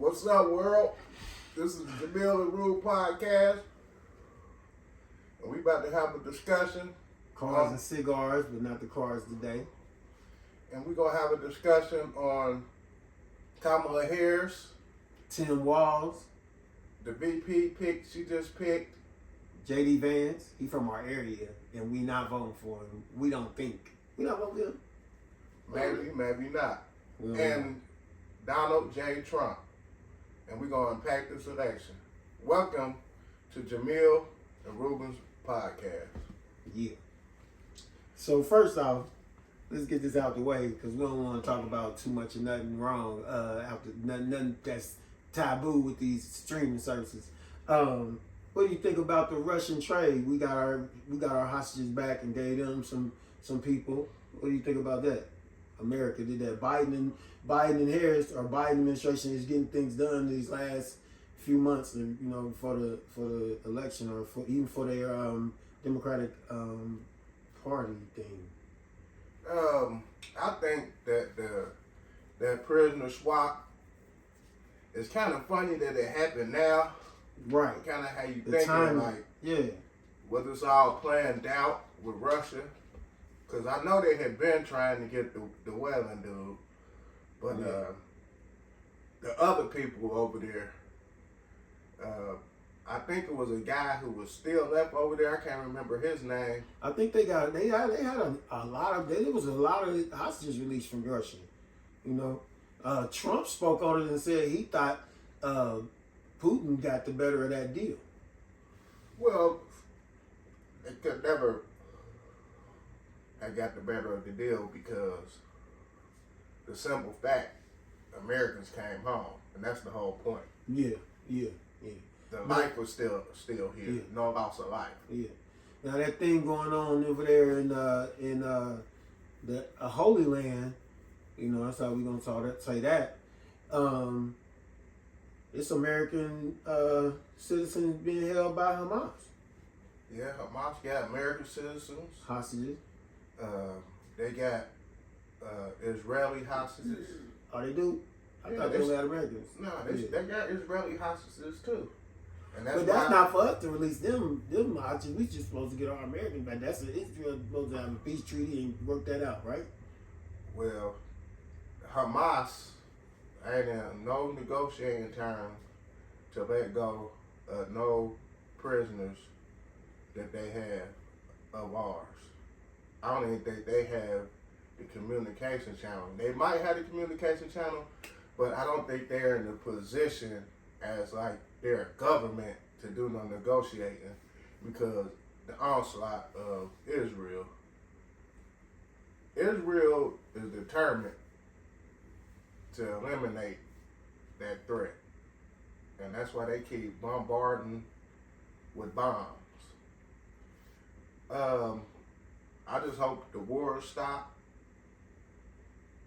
What's up, world? This is the Jamill&Rub Podcast, and we about to have a discussion. Cars and cigars, but not the cars today. And we're going to have a discussion on Kamala Harris, Tim Walz, the VP pick she just picked. JD Vance, he from our area, and we not voting for him. We don't think. We not voting for him. Maybe not. Mm-hmm. And Donald J. Trump. And we're going to unpack this election. Welcome to Jamill&Rub's Podcast. Yeah. So first off, let's get this out the way because we don't want to talk about too much of nothing wrong. After nothing that's taboo with these streaming services. What do you think about the Russian trade? We got our hostages back and gave them some people. What do you think about that? America did that. Biden and Harris, or Biden administration, is getting things done these last few months, and for the election, or even for their Democratic Party thing. I think that prisoner swap is kind of funny that it happened now. Right. Kind of how you The think time, like, yeah. whether it's all planned out with Russia. Because I know they had been trying to get the Whelan dude, but the other people over there, I think it was a guy who was still left over there. I can't remember his name. I think they had a lot of, there was a lot of hostages released from Russia. Trump spoke on it and said he thought Putin got the better of that deal. Well, they could never have got the better of the deal because the simple fact, Americans came home, and that's the whole point. Yeah. The life was still here. Yeah. No loss of life. Yeah. Now that thing going on over there in the Holy Land, that's how we're gonna say that. It's American citizens being held by Hamas. Yeah, Hamas got American citizens. Hostages. They got Israeli hostages. Oh, they do? I thought they had Americans. No, they got Israeli hostages too. And that's not for us to release them hostages. We just supposed to get our Americans back. That's Israel supposed to have a peace treaty and work that out, right? Well, Hamas ain't in no negotiating term to let go of no prisoners that they have of ours. I don't even think they have the communication channel. They might have the communication channel, but I don't think they're in the position as like their government to do no negotiating because the onslaught of Israel is determined to eliminate that threat. And that's why they keep bombarding with bombs. I just hope the war stop.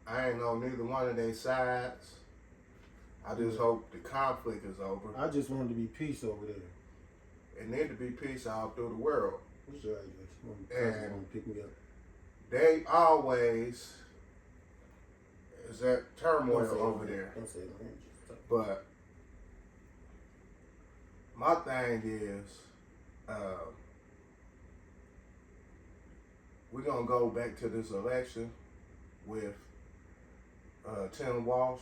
I ain't know neither one of their sides. I just hope the conflict is over. I just want to be peace over there. It need to be peace all through the world. What's your address? And pick me up. They always is that turmoil over there. Don't say that. But my thing is, we're going to go back to this election with Tim Walz.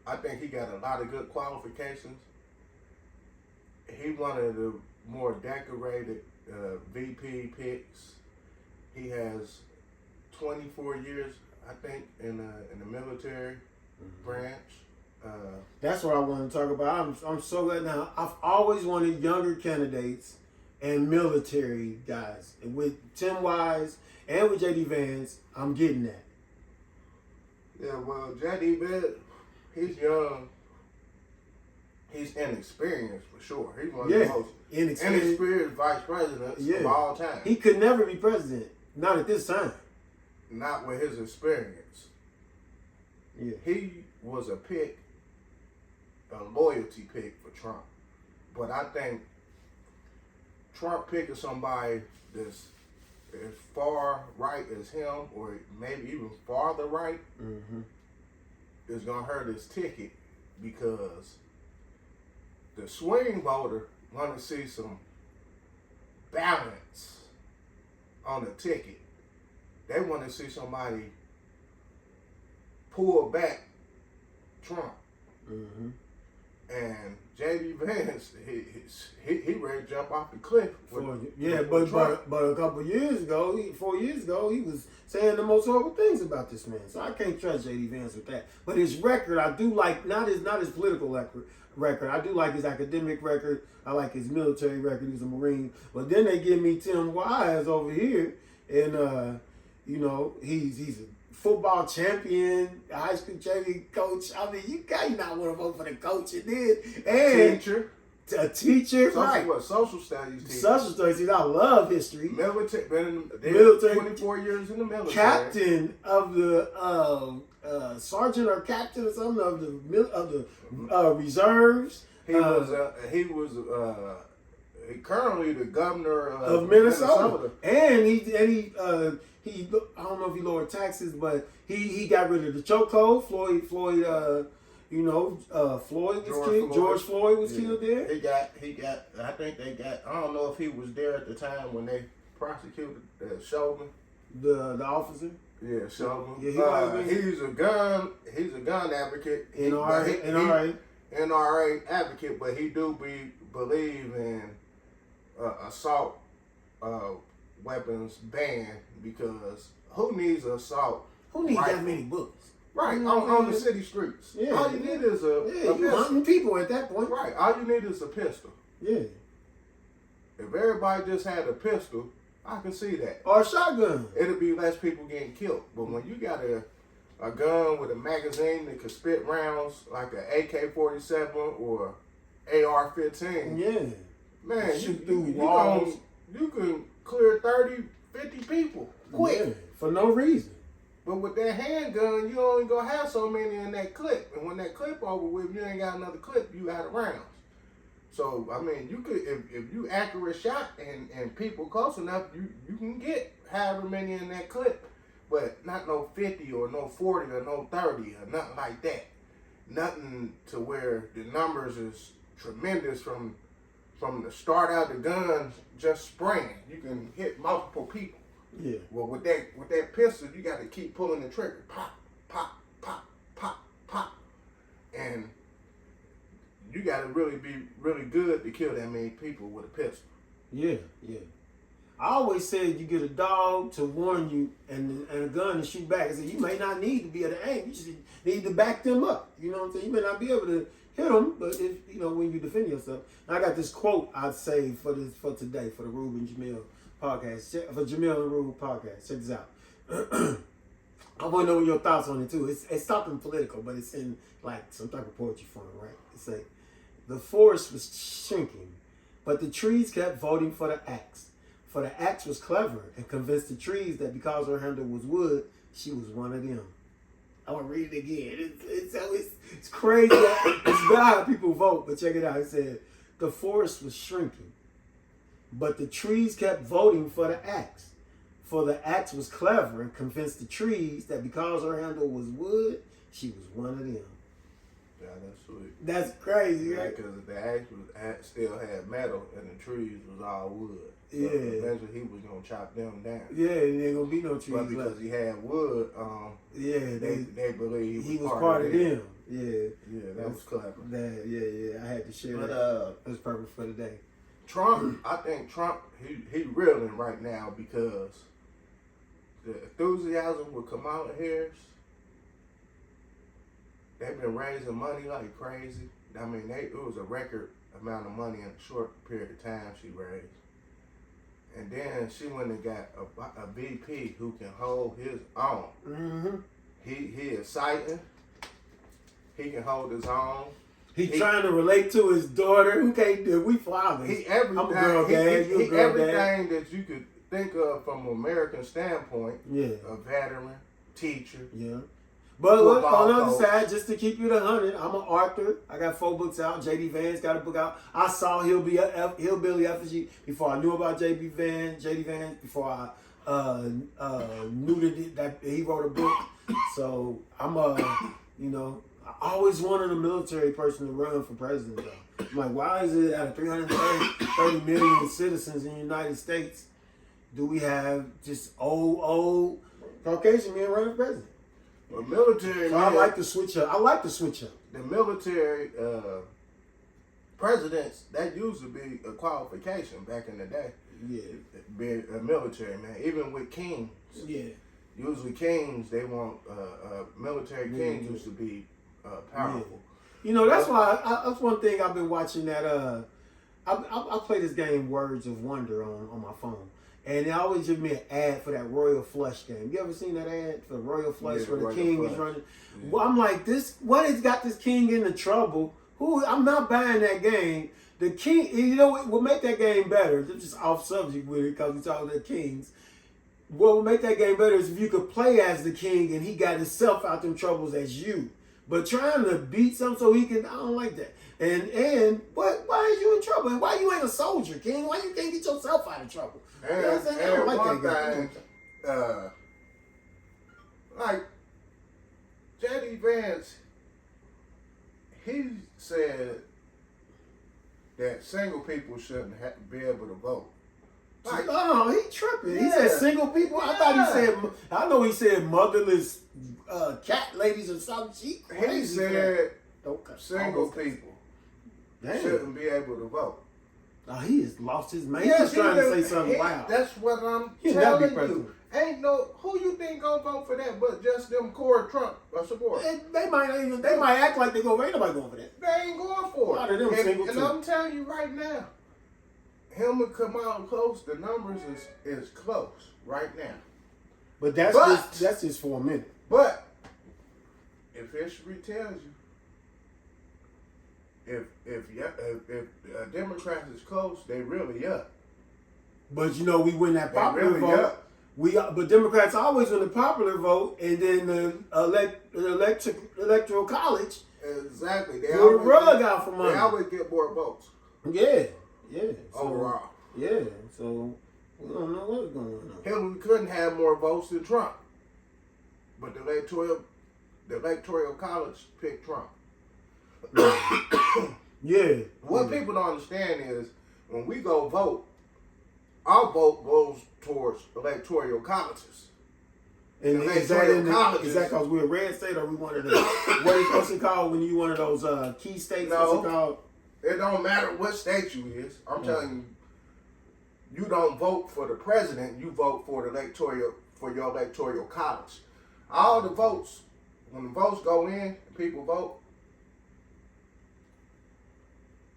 I think he got a lot of good qualifications. He one of the more decorated VP picks. He has 24 years, I think, in the military branch. That's what I want to talk about. I'm so glad now. I've always wanted younger candidates and military guys. And with Tim Wise and with JD Vance, I'm getting that. Yeah, well, JD Vance, he's young. He's inexperienced for sure. He's one of the most inexperienced vice presidents of all time. He could never be president. Not at this time. Not with his experience. Yeah. He was a loyalty pick for Trump. But I think Trump picking somebody that's as far right as him, or maybe even farther right, is going to hurt his ticket because the swing voter want to see some balance on the ticket. They want to see somebody pull back Trump. Mm-hmm. And J.D. Vance, he ready to jump off the cliff. But a couple years ago, 4 years ago, he was saying the most horrible things about this man. So I can't trust J.D. Vance with that. But his record, I do like, not his political record. I do like his academic record. I like his military record. He was a Marine. But then they give me Tim Wise over here, and he's a football champion, high school champion, coach. I mean, you not want to vote for the coach, and a teacher, right? What, social studies teacher? Social studies. I love history. Military. 24 years in the military. Captain of the sergeant or captain or something of the reserves. He was currently the governor of Minnesota. And he I don't know if he lowered taxes, but he got rid of the chokehold. Floyd was killed. George Floyd was killed there. He got. I think they got. I don't know if he was there at the time when they prosecuted Chauvin. The officer. Yeah, Chauvin. Yeah, he's a gun advocate. NRA advocate, but he do believe in assault weapons ban, because who needs assault? Who needs that many bullets? Right, on the city streets. Yeah. All you need is a you hunting people at that point. Right, all you need is a pistol. Yeah. If everybody just had a pistol, I can see that. Or a shotgun. It'll be less people getting killed. But when you got a gun with a magazine that can spit rounds like an AK-47 or AR-15. Yeah. Man, shoot through walls. You can clear 30, 50 people quick. Yeah, for no reason. But with that handgun, you only gonna have so many in that clip. And when that clip over with, you ain't got another clip, you out of rounds. So, I mean, you could, if you accurate shot and people close enough, you can get however many in that clip. But not no 50 or no 40 or no 30 or nothing like that. Nothing to where the numbers is tremendous from the start out the guns just spraying. You can hit multiple people. Yeah. Well, with that pistol, you got to keep pulling the trigger. Pop, pop, pop, pop, pop. And you got to really be really good to kill that many people with a pistol. Yeah, yeah. I always said you get a dog to warn you and a gun to shoot back. I said you may not need to be able to aim. You just need to back them up. You know what I'm saying? You may not be able to hit them, but if when you defend yourself. And I got this quote I'd say for today for the Rub and Jamill podcast, for Jamill&Rub Podcast. Check this out. I want to know your thoughts on it too. It's something political, but it's in like some type of poetry form, right? It's like the forest was shrinking, but the trees kept voting for the axe. For the axe was clever and convinced the trees that because her handle was wood, she was one of them. I want to read it again. It's crazy. It's bad how people vote, but check it out. It said, the forest was shrinking, but the trees kept voting for the axe. For the axe was clever and convinced the trees that because her handle was wood, she was one of them. Yeah, that's sweet. That's crazy, right? Because the axe still had metal and the trees was all wood. So yeah. Eventually he was going to chop them down. Yeah, there ain't going to be no trees but because left. he had wood, they believe he was part of them. Yeah. Yeah, that was clever. Yeah. I had to share that. That's perfect for today. Trump, I think Trump, he reeling right now because the enthusiasm with Kamala Harris, they've been raising money like crazy. I mean, it was a record amount of money in a short period of time she raised. And then she went and got a VP who can hold his own. Mm-hmm. He is exciting. He can hold his own. He's trying to relate to his daughter. Who can't do? We fathers. I'm a girl dad. You a girl everything that you could think of from an American standpoint. Yeah. A veteran, teacher. Yeah. But look, on the other side, just to keep you 100, I'm an author. I got 4 books out. J.D. Vance got a book out. I saw Hillbilly Effigy before I knew about J.D. Vance. Before I knew that he wrote a book. So I'm I always wanted a military person to run for president though. I'm like, why is it out of 330 million citizens in the United States, do we have just old Caucasian men running for president? Well, military. So I like to switch up. The military presidents, that used to be a qualification back in the day. Yeah. Being a military man, even with kings. Yeah. Usually kings, they want military kings used to be powerful. Yeah. You know, that's why that's one thing I've been watching that I play this game Words of Wonder on my phone. And they always give me an ad for that Royal Flush game. You ever seen that ad for Royal Flush where the king is running? Yeah. Well, I'm like, what has got this king into trouble? I'm not buying that game. The king, you know what will make that game better? This is off subject with it because we're talking about kings. What will make that game better is if you could play as the king and he got himself out them troubles as you. But trying to beat some so he can, I don't like that. And why are you in trouble? And why you ain't a soldier, king? Why you can't get yourself out of trouble? And, you know what I'm saying? I don't like that thing, like J.D. Vance, he said that single people shouldn't be able to vote. Like, oh, he tripping. Yeah. He said single people. Yeah. I thought he said. I know he said motherless cat ladies or something. He said single people shouldn't be able to vote. Oh, he has lost his mind. He's trying to say something wild. That's what I'm telling you. Ain't who you think gonna vote for that but just them core Trump support. They might act like they go. Ain't nobody going for that. They ain't going for it. And I'm telling you right now, him and Kamala close. The numbers is close right now. But that's just for a minute. But if history tells you, if Democrats is close, they really up. But you know, we win that popular vote. But Democrats always win the popular vote, and then the electoral college. Exactly. They pull the rug out from under. They always get more votes. Yeah. So, overall. Yeah. So we don't know what's going on. Hillary couldn't have more votes than Trump, but the electoral college picked Trump. Yeah. What people don't understand is when we go vote, our vote goes towards electoral colleges. And is that because we're a red state or we one of the what's it called when you one of those key states? No, what's it called? It don't matter what state you is. I'm telling you, you don't vote for the president. You vote for your electoral college. All the votes, when the votes go in, and people vote.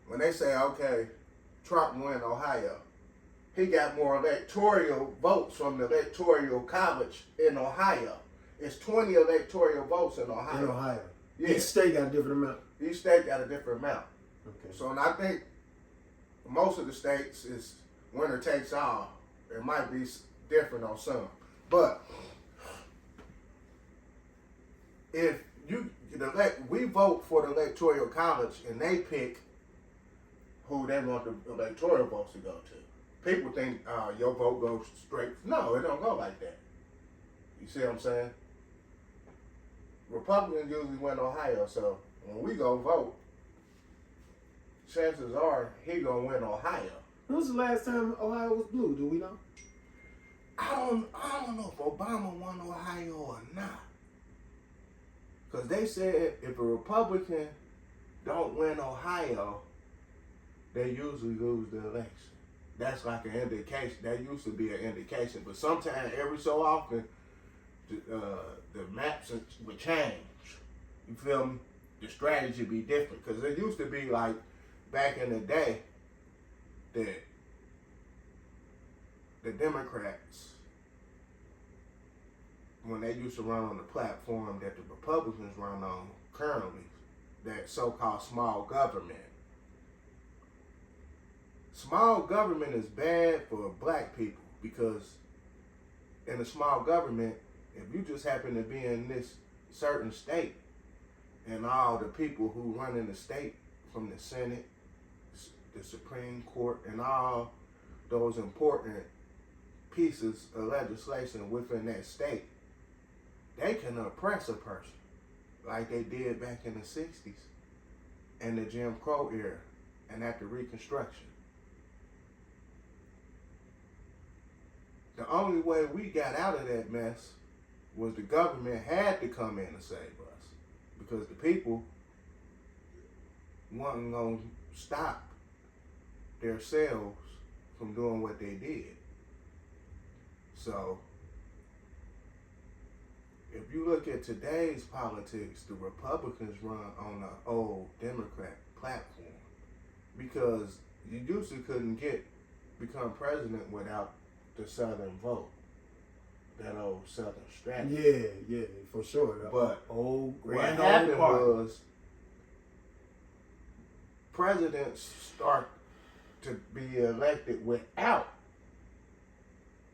When they say, okay, Trump win Ohio, he got more electoral votes from the electoral college in Ohio. It's 20 electoral votes in Ohio. In Ohio. Yeah. Each state got a different amount. Each state got a different amount. Okay. So, and I think most of the states is winner takes all. It might be different on some. But if we vote for the electoral college and they pick who they want the electoral votes to go to. People think your vote goes straight. No, it don't go like that. You see what I'm saying? Republicans usually win Ohio, so when we go vote, chances are he gonna win Ohio. When was the last time Ohio was blue? Do we know? I don't know if Obama won Ohio or not. Because they said if a Republican don't win Ohio, they usually lose the election. That's like an indication. That used to be an indication. But sometimes, every so often, the maps would change. You feel me? The strategy be different. Because it used to be like back in the day that the Democrats, when they used to run on the platform that the Republicans run on currently, that so-called small government. Small government is bad for black people because in a small government, if you just happen to be in this certain state and all the people who run in the state, from the Senate, the Supreme Court, and all those important pieces of legislation within that state, they can oppress a person like they did back in the 60s and the Jim Crow era. and at the Reconstruction. The only way we got out of that mess was the government had to come in and save us, because the people wasn't going to stop themselves from doing what they did. So, if you look at today's politics, the Republicans run on the old Democrat platform, because you usually couldn't become president without the Southern vote, that old Southern strategy. Yeah, for sure. But what grand happened party. was presidents start to be elected without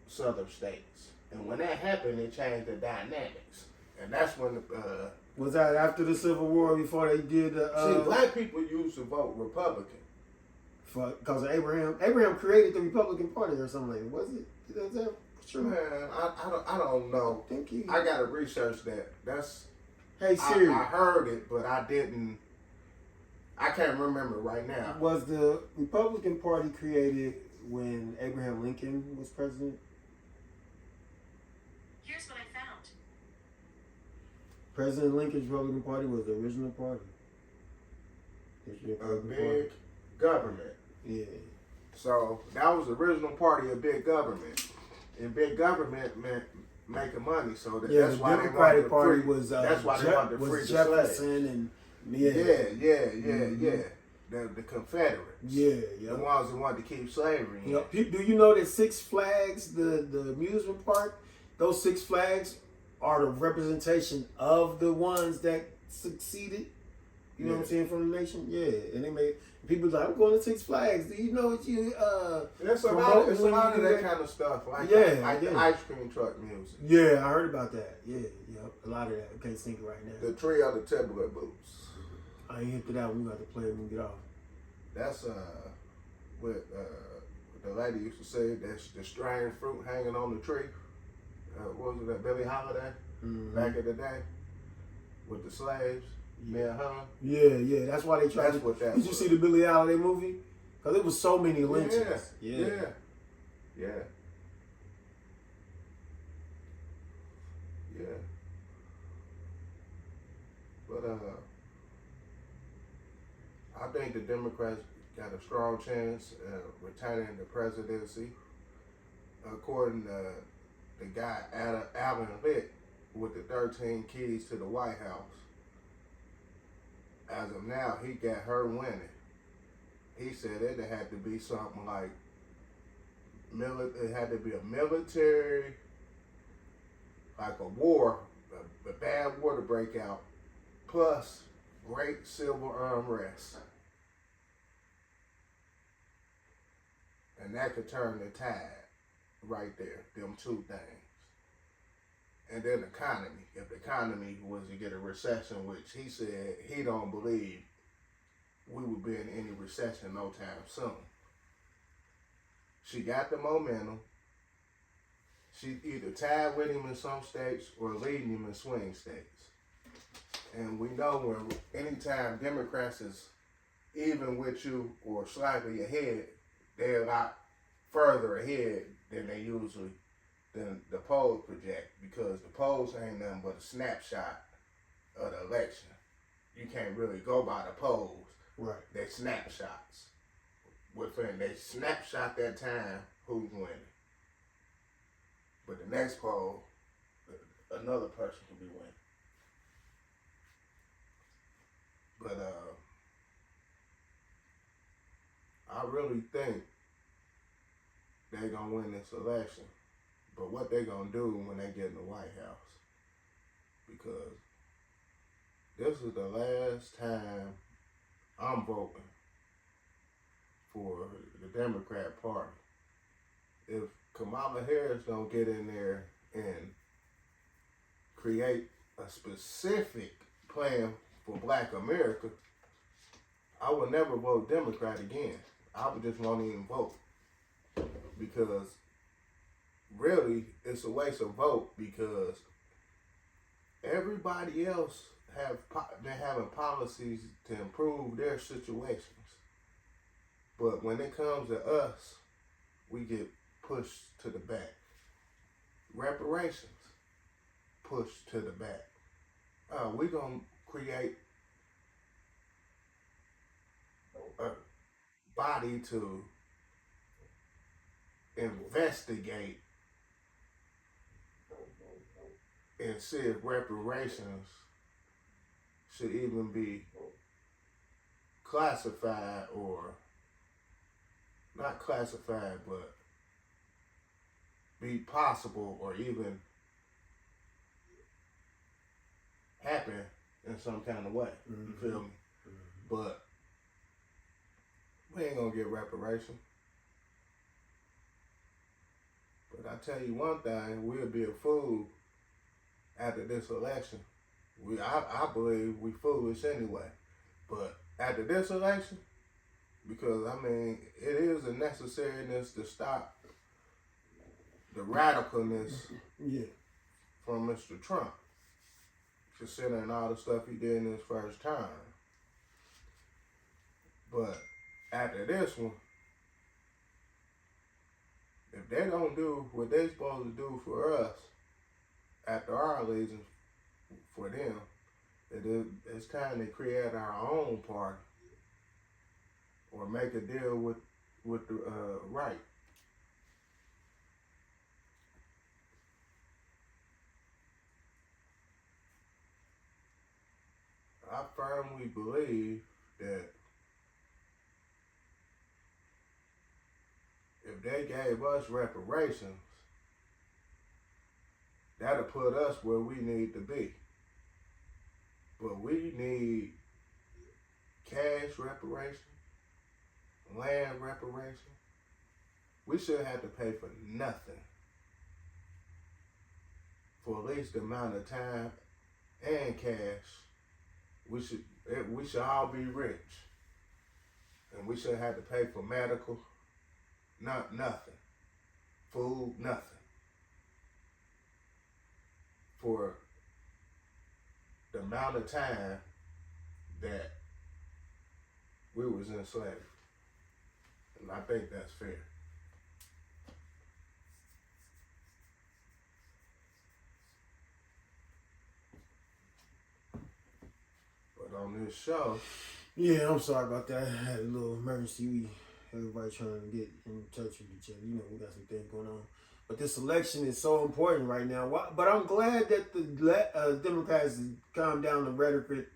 Southern states, and when that happened, it changed the dynamics, and that's when the was that after the Civil War, before they did the see, black people used to vote Republican. Because of Abraham. Abraham created the Republican Party or something like that. Was it? Is that true? Man, I don't know. I gotta research that. That's Hey Siri. I heard it, but I didn't. I can't remember right now. Was the Republican Party created when Abraham Lincoln was president? Here's what I found. President Lincoln's Republican Party was the original party. A big government. Yeah. So that was the original party of big government, and big government meant making money. So that's the why Democratic they wanted Party to free. was That's why they wanted to free the Jefferson slaves. and The Confederates. Yeah. The ones that wanted to keep slavery. Yep. Do you know that Six Flags, the amusement park, those Six Flags are the representation of the ones that succeeded? You know what I'm saying, from the nation? Yeah. And they made people like, I'm going to Six Flags. Do you know what you There's a lot of that kind of stuff. Like the ice cream truck music. Yeah, I heard about that. Yeah. A lot of that. I can't think it right now. The Tree of the Timberland Boots. I ain't hit to that one. We got to play it when we get off. That's what the lady used to say. That's the strange fruit hanging on the tree. What was it, that Billie Holiday back in the day with the slaves? Yeah. That's why they tried. Did you see the Billie Holiday movie? Because it was so many lynchings. Yeah. But I think the Democrats got a strong chance of retaining the presidency. According to the guy, Alan Litt, with the 13 keys to the White House, as of now, he got her winning. He said it had to be something like, it had to be a military, like a war, a bad war to break out, plus great civil unrest. And that could turn the tide right there, them two things. And then economy. If the economy was to get a recession, which he said he don't believe we would be in any recession no time soon. She got the momentum. She either tied with him in some states or leading him in swing states. And we know when anytime Democrats is even with you or slightly ahead, they're a lot further ahead than the polls project, because the polls ain't nothing but a snapshot of the election. You can't really go by the polls. Right. They're snapshots. They snapshot that time who's winning. But the next poll, another person can be winning. But I really think they're going to win this election. But what they going to do when they get in the White House? Because this is the last time I'm voting for the Democrat Party. If Kamala Harris don't get in there and create a specific plan for Black America, I would never vote Democrat again. I would just won't even vote. Because really, it's a waste of vote, because everybody else been having policies to improve their situations. But when it comes to us, we get pushed to the back. Reparations, pushed to the back. We're going to create a body to investigate and see if reparations should even be classified, or not classified, but be possible or even happen in some kind of way. You feel me? But we ain't gonna get reparation. But I tell you one thing, we'll be a fool after this election. I believe we foolish anyway. But after this election, because I mean, it is a necessariness to stop the radicalness from Mr. Trump, considering all the stuff he did in his first term. But after this one, if they don't do what they supposed to do for us after our allegiance for them, it's time to create our own party or make a deal with the right. I firmly believe that if they gave us reparations, that'll put us where we need to be. But we need cash reparation, land reparation. We shouldn't have to pay for nothing for at least the amount of time and cash. We should all be rich, and we shouldn't have to pay for medical, nothing, food, nothing, for the amount of time that we was in slavery. And I think that's fair. But on this show... Yeah, I'm sorry about that. I had a little emergency. Everybody trying to get in touch with each other. You know, we got some things going on. But this election is so important right now. But I'm glad that the Democrats calmed down the rhetoric.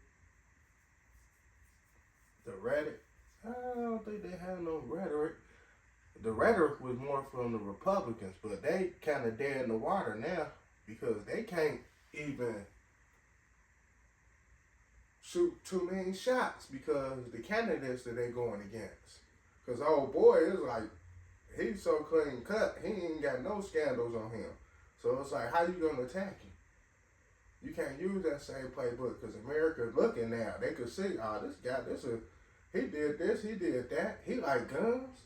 The rhetoric? I don't think they have no rhetoric. The rhetoric was more from the Republicans, but they kind of dead in the water now because they can't even shoot too many shots because the candidates that they going against. Because old boy is like, he's so clean cut, he ain't got no scandals on him. So it's like, how you gonna attack him? You can't use that same playbook because America's looking now. They could see, this guy, he did this, he did that. He like guns.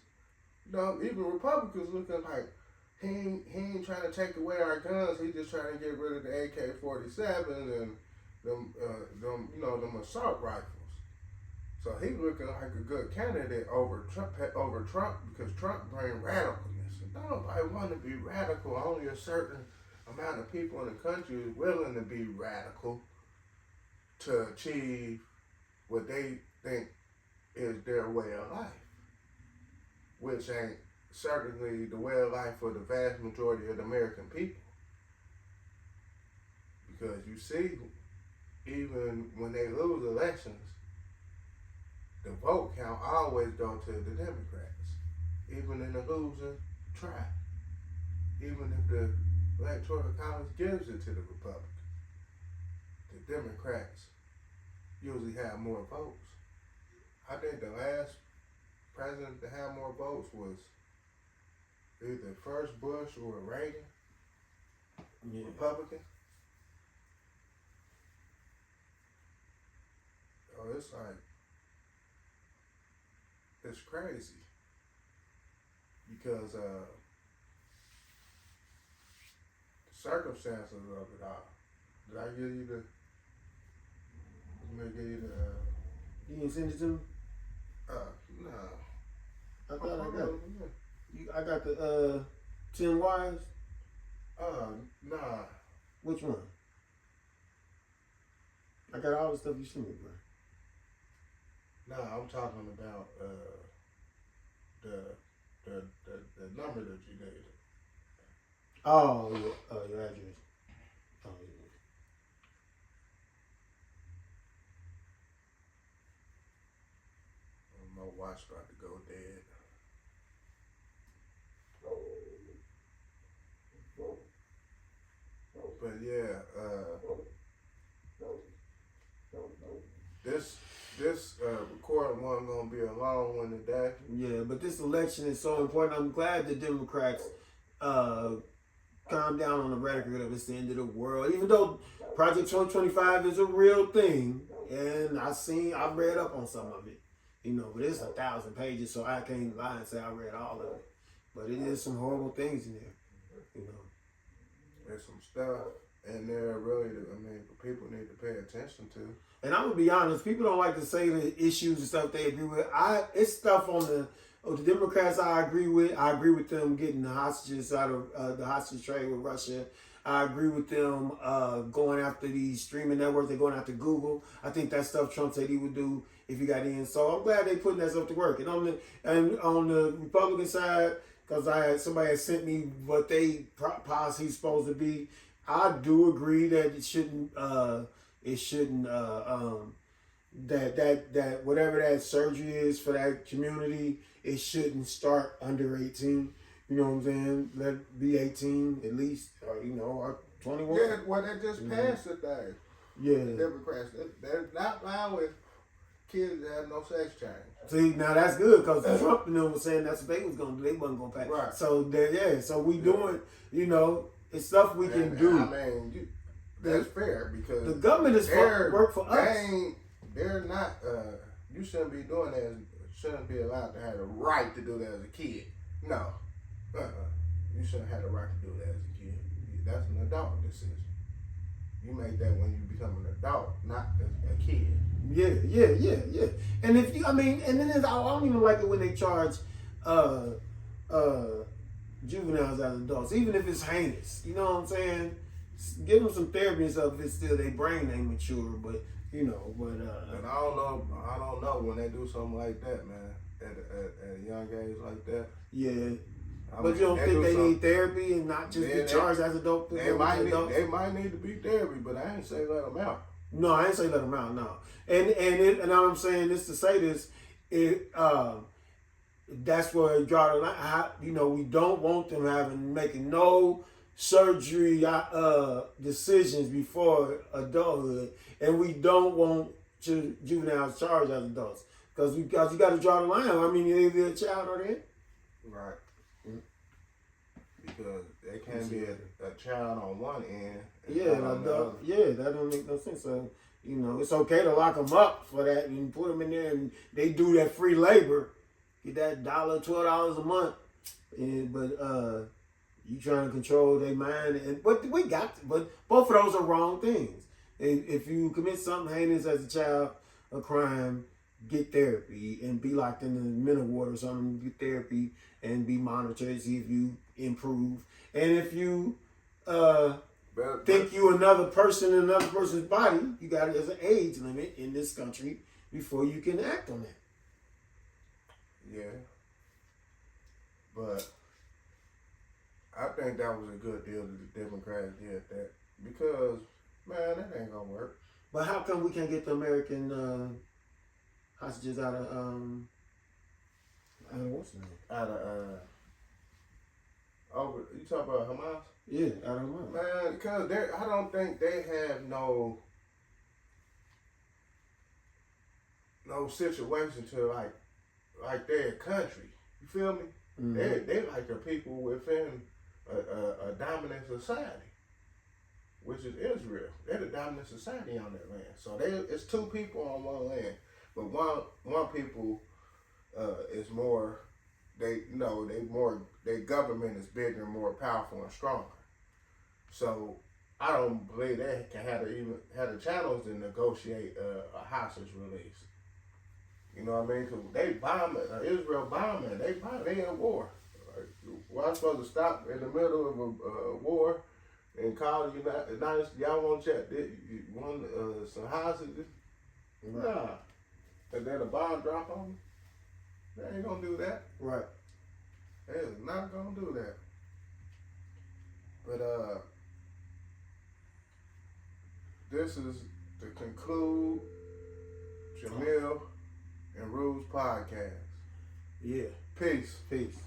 You know, even Republicans looking like he ain't trying to take away our guns. He just trying to get rid of the AK-47s and them assault rifles. So he looking like a good candidate over Trump because Trump bring radicalness. And nobody want to be radical. Only a certain amount of people in the country is willing to be radical to achieve what they think is their way of life, which ain't certainly the way of life for the vast majority of the American people. Because you see, even when they lose elections, the vote count always go to the Democrats, even in the losing tribe. Even if the Electoral College gives it to the Republicans, the Democrats usually have more votes. I think the last president to have more votes was either first Bush or Reagan, Republican. Oh, it's like, it's crazy because the circumstances of it all. Did I give you You didn't send it to me? No. I thought I got it. I got the 10 wires. Nah. Which one? I got all the stuff you sent me, bro. Nah, I'm talking about the number that you gave. Oh, your address. Oh, yeah. My watch about to go dead. But yeah, this recording wasn't gonna be a long one today. Yeah, but this election is so important. I'm glad the Democrats calm down on the rhetoric of it's the end of the world. Even though Project 2025 is a real thing, and I read up on some of it, but it's 1,000 pages, so I can't lie and say I read all of it. But it is some horrible things in there, There's some stuff in there really that people need to pay attention to. And I'm gonna be honest, people don't like to say the issues and stuff they agree with. It's stuff on the Democrats I agree with. I agree with them getting the hostages out of the hostage trade with Russia. I agree with them going after these streaming networks. They're going after Google. I think that stuff Trump said he would do if he got in. So I'm glad they putting that stuff to work. And on the Republican side, because somebody had sent me what they policy is supposed to be. I do agree that it shouldn't that whatever that surgery is for that community, it shouldn't start under 18. You know what I'm saying? Let it be 18 at least, or 21. Yeah, well, they just passed the thing. Yeah. The Democrats, they're not allowing kids to have no sex change. See, now that's good because Trump and them was saying that's what they was gonna do. They wasn't gonna pass. Right. So so we doing, it's stuff we can do. That's fair because the government is work for us. They're not. You shouldn't be doing that. Shouldn't be allowed to have the right to do that as a kid. No. You shouldn't have the right to do that as a kid. That's an adult decision. You make that when you become an adult, not a kid. Yeah. And if and then I don't even like it when they charge juveniles as adults, even if it's heinous. You know what I'm saying? Give them some therapy and stuff if it's still their brain ain't mature, but And I don't know when they do something like that, man, at a young age like that. Yeah. But you don't think they need therapy and not just be charged as adults? They might need to be therapy, but I ain't say let them out. No, I ain't say let them out. No, and I'm saying this to say this. That's where it draw the line. We don't want them making no surgery decisions before adulthood, and we don't want juveniles charged as adults because you got to draw the line. You're either a child or they. Right. Because they can't be a child on one end. That don't make no sense. So, it's okay to lock them up for that and put them in there and they do that free labor, get that $12 a month. But you trying to control their mind. But both of those are wrong things. If you commit something heinous as a child, a crime, get therapy and be locked in the mental ward or something, get therapy and be monitored, see if you improve. And if you think you another person in another person's body, you got it as an age limit in this country before you can act on that. Yeah. But I think that was a good deal that the Democrats did that because, man, that ain't gonna work. But how come we can't get the American hostages out of what's the name? Out of you talking about Hamas? Yeah, out of Hamas. Man, because I don't think they have no situation to like their country. You feel me? Mm-hmm. They like the people within a dominant society, which is Israel. They're the dominant society on that land. So it's two people on one land, but one people is more. Their government is bigger and more powerful and stronger. So I don't believe they can have the channels to negotiate a hostage release. You know what I mean? Cause they bombing, Israel bombing, they in war. Like, why supposed to stop in the middle of a war and call the United States? Y'all want to check? You want some hostages? Right. Nah. And then a bomb drop on them? They ain't gonna do that. Right. They is not gonna do that. But this is to conclude Jamill and Rub's podcast. Yeah. Peace. Peace.